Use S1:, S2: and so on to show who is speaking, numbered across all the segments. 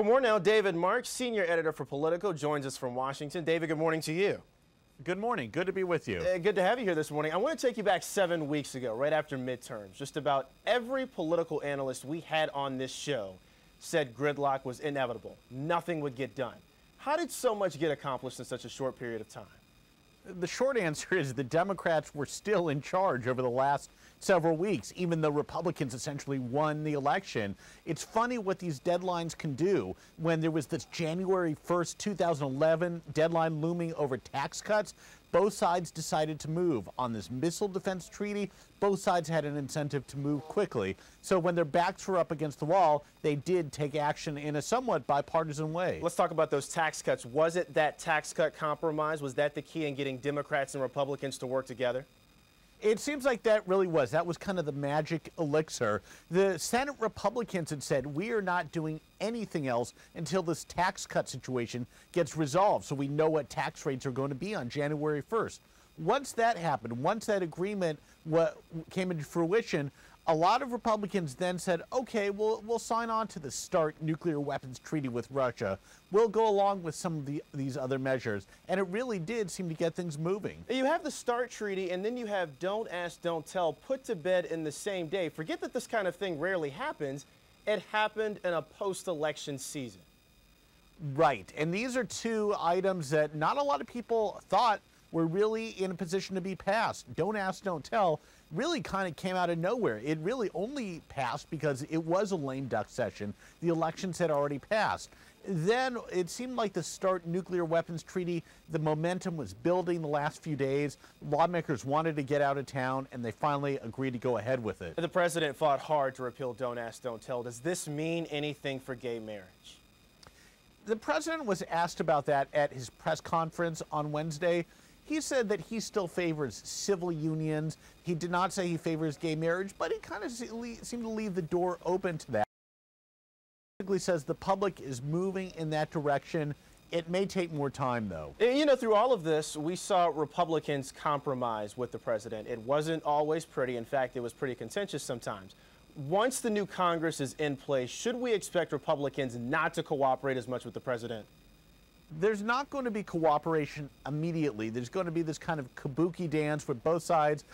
S1: For more now, David Marks, senior editor for Politico, joins us from Washington. David, good morning to you.
S2: Good morning. Good to be with you.
S1: Good to have you here this morning. I want to take you back 7 weeks ago, right after midterms. Just about every political analyst we had on this show said gridlock was inevitable. Nothing would get done. How did so much get accomplished in such a short period of time?
S2: The short answer is the Democrats were still in charge over the last several weeks, even though Republicans essentially won the election. It's funny what these deadlines can do. When there was this January 1st, 2011 deadline looming over tax cuts, both sides decided to move. On this missile defense treaty, both sides had an incentive to move quickly. So when their backs were up against the wall, they did take action in a somewhat bipartisan way.
S1: Let's talk about those tax cuts. Was it that tax cut compromise? Was that the key in getting Democrats and Republicans to work together?
S2: It seems like that really was. That was kind of the magic elixir. The Senate Republicans had said, we are not doing anything else until this tax cut situation gets resolved, so we know what tax rates are going to be on January 1st. Once that happened, once that agreement came into fruition, a lot of Republicans then said, okay, we'll sign on to the START nuclear weapons treaty with Russia. We'll go along with some of these other measures. And it really did seem to get things moving.
S1: You have the START treaty, and then you have Don't Ask, Don't Tell put to bed in the same day. Forget that this kind of thing rarely happens. It happened in a post-election season.
S2: Right. And these are two items that not a lot of people thought were really in a position to be passed. Don't Ask, Don't Tell really kind of came out of nowhere. It really only passed because it was a lame duck session. The elections had already passed. Then it seemed like the START nuclear weapons treaty, the momentum was building the last few days. Lawmakers wanted to get out of town, and they finally agreed to go ahead with it.
S1: The president fought hard to repeal Don't Ask, Don't Tell. Does this mean anything for gay marriage?
S2: The president was asked about that at his press conference on Wednesday. He said that he still favors civil unions. He did not say he favors gay marriage, but he kind of seemed to leave the door open to that. He basically says the public is moving in that direction. It may take more time, though.
S1: You know, through all of this, we saw Republicans compromise with the president. It wasn't always pretty. In fact, it was pretty contentious sometimes. Once the new Congress is in place, should we expect Republicans not to cooperate as much with the president?
S2: There's not going to be cooperation immediately. There's going to be this kind of kabuki dance where both sides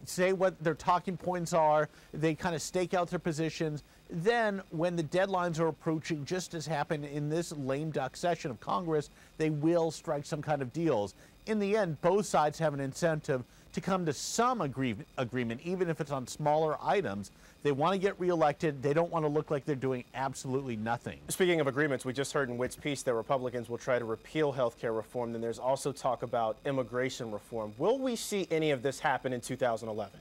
S2: say what their talking points are. They kind of stake out their positions. Then, when the deadlines are approaching, just as happened in this lame duck session of Congress, they will strike some kind of deals. In the end, both sides have an incentive to come to some agreement, even if it's on smaller items. They want to get reelected. They don't want to look like they're doing absolutely nothing.
S1: Speaking of agreements, we just heard in Witt's piece that Republicans will try to repeal health care reform. Then there's also talk about immigration reform. Will we see any of this happen in 2011?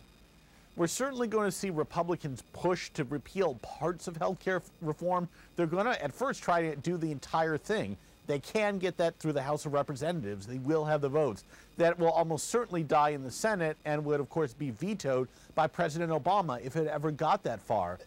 S2: We're certainly going to see Republicans push to repeal parts of health care reform. They're going to, at first, try to do the entire thing. They can get that through the House of Representatives. They will have the votes. That will almost certainly die in the Senate and would, of course, be vetoed by President Obama if it ever got that far.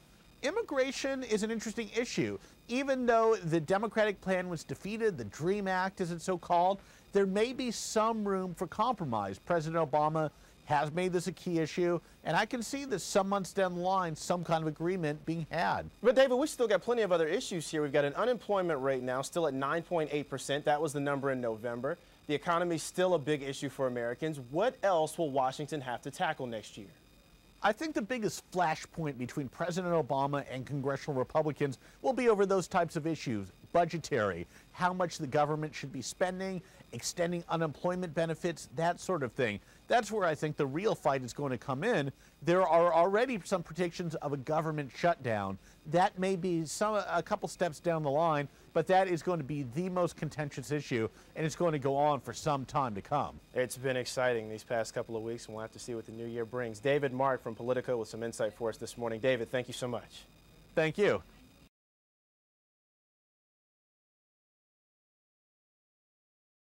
S2: Immigration is an interesting issue. Even though the Democratic plan was defeated, the DREAM Act, as it's so called, there may be some room for compromise. President Obama has made this a key issue, and I can see this some months down the line, some kind of agreement being had.
S1: But David, we've still got plenty of other issues here. We've got an unemployment rate now still at 9.8%. That was the number in November. The economy is still a big issue for Americans. What else will Washington have to tackle next year?
S2: I think the biggest flashpoint between President Obama and congressional Republicans will be over those types of issues. Budgetary, how much the government should be spending, extending unemployment benefits, that sort of thing. That's where I think the real fight is going to come in. There are already some predictions of a government shutdown. That may be a couple steps down the line, but that is going to be the most contentious issue, and it's going to go on for some time to come.
S1: It's been exciting these past couple of weeks, and we'll have to see what the new year brings. David Mark from Politico with some insight for us this morning. David, thank you so much.
S2: Thank you.